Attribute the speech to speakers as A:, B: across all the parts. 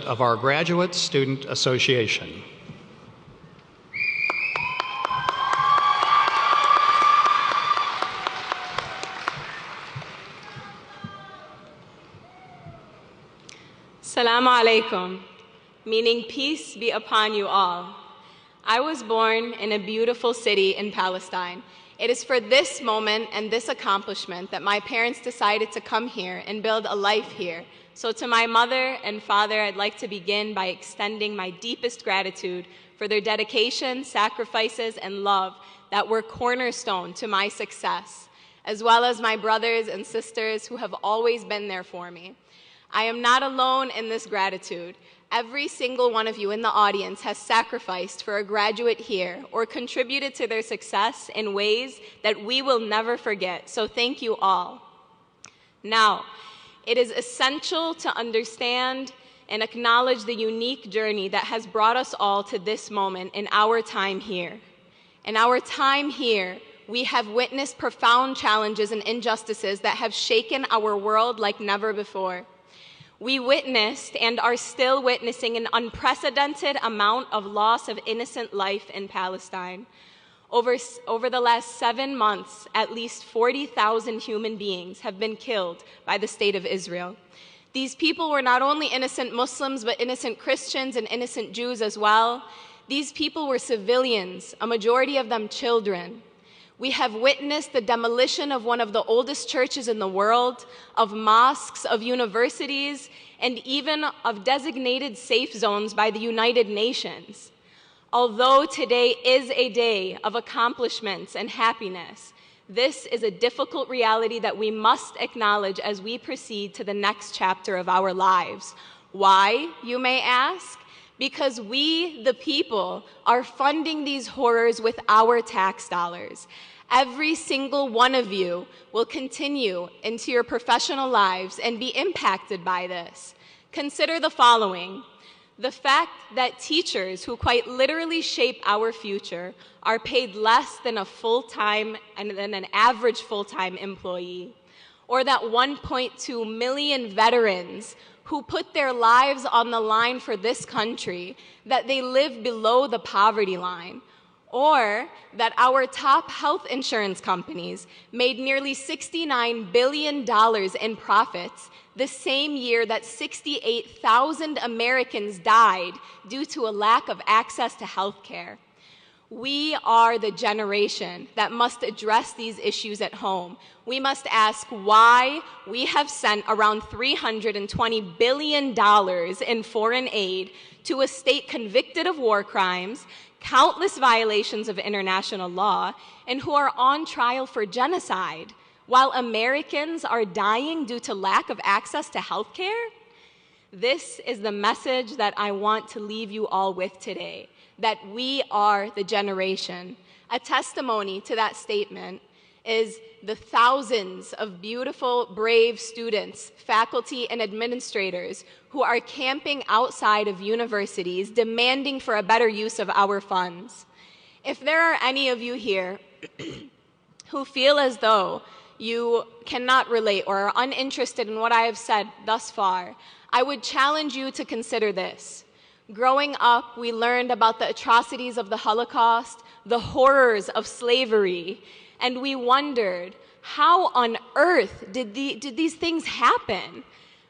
A: of our Graduate Student Association.
B: Assalamu alaikum, meaning peace be upon you all. I was born in a beautiful city in Palestine. It is for this moment and this accomplishment that my parents decided to come here and build a life here. So to my mother and father, I'd like to begin by extending my deepest gratitude for their dedication, sacrifices, and love that were cornerstone to my success, as well as my brothers and sisters who have always been there for me. I am not alone in this gratitude. Every single one of you in the audience has sacrificed for a graduate here or contributed to their success in ways that we will never forget. So thank you all. Now, it is essential to understand and acknowledge the unique journey that has brought us all to this moment in our time here. In our time here, we have witnessed profound challenges and injustices that have shaken our world like never before. We witnessed and are still witnessing an unprecedented amount of loss of innocent life in Palestine. Over the last 7 months, at least 40,000 human beings have been killed by the state of Israel. These people were not only innocent Muslims, but innocent Christians and innocent Jews as well. These people were civilians, a majority of them children. We have witnessed the demolition of one of the oldest churches in the world, of mosques, of universities, and even of designated safe zones by the United Nations. Although today is a day of accomplishments and happiness, this is a difficult reality that we must acknowledge as we proceed to the next chapter of our lives. Why, you may ask? Because we, the people, are funding these horrors with our tax dollars. Every single one of you will continue into your professional lives and be impacted by this. Consider the following. The fact that teachers who quite literally shape our future are paid less than a full-time and than an average full-time employee, or that 1.2 million veterans who put their lives on the line for this country, that they live below the poverty line, or that our top health insurance companies made nearly $69 billion in profits the same year that 68,000 Americans died due to a lack of access to health care. We are the generation that must address these issues at home. We must ask why we have sent around $320 billion in foreign aid to a state convicted of war crimes, countless violations of international law, and who are on trial for genocide, while Americans are dying due to lack of access to health care. This is the message that I want to leave you all with today, that we are the generation. A testimony to that statement is the thousands of beautiful, brave students, faculty, and administrators who are camping outside of universities demanding for a better use of our funds. If there are any of you here who feel as though you cannot relate or are uninterested in what I have said thus far, I would challenge you to consider this. Growing up, we learned about the atrocities of the Holocaust, the horrors of slavery, and we wondered, how on earth did these things happen?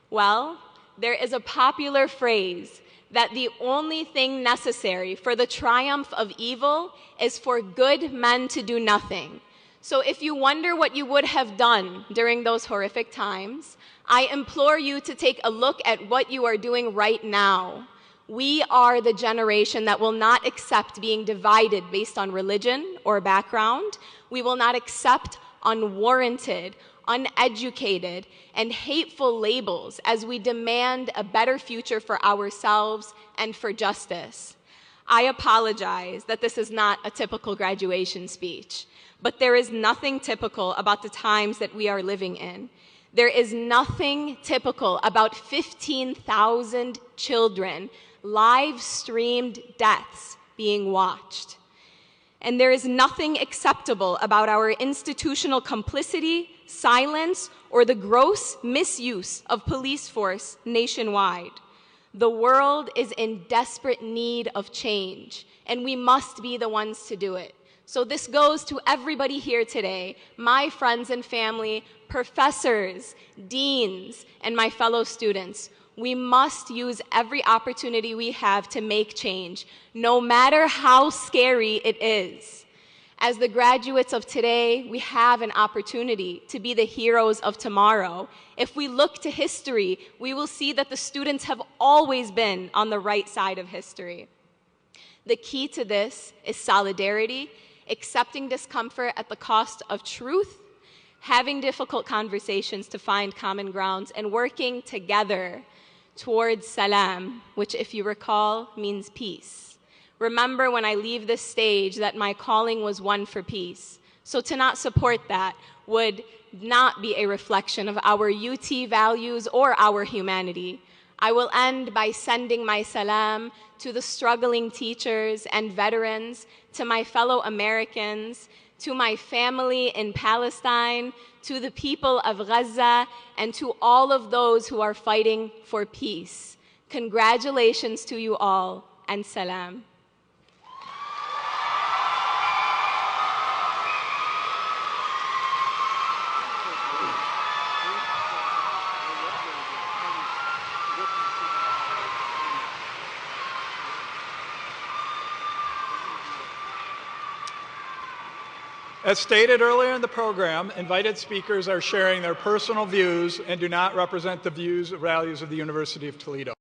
B: Well, there is a popular phrase that the only thing necessary for the triumph of evil is for good men to do nothing. So if you wonder what you would have done during those horrific times, I implore you to take a look at what you are doing right now. We are the generation that will not accept being divided based on religion or background. We will not accept unwarranted, uneducated, and hateful labels as we demand a better future for ourselves and for justice. I apologize that this is not a typical graduation speech, but there is nothing typical about the times that we are living in. There is nothing typical about 15,000 children live-streamed deaths being watched. And there is nothing acceptable about our institutional complicity, silence, or the gross misuse of police force nationwide. The world is in desperate need of change, and we must be the ones to do it. So this goes to everybody here today, my friends and family, professors, deans, and my fellow students. We must use every opportunity we have to make change, no matter how scary it is. As the graduates of today, we have an opportunity to be the heroes of tomorrow. If we look to history, we will see that the students have always been on the right side of history. The key to this is solidarity, accepting discomfort at the cost of truth, having difficult conversations to find common grounds, and working together towards salam, which, if you recall, means peace. Remember when I leave this stage that my calling was one for peace. So to not support that would not be a reflection of our UT values or our humanity. I will end by sending my salam to the struggling teachers and veterans, to my fellow Americans, to my family in Palestine, to the people of Gaza, and to all of those who are fighting for peace. Congratulations to you all, and salam.
C: As stated earlier in the program, invited speakers are sharing their personal views and do not represent the views or values of the University of Toledo.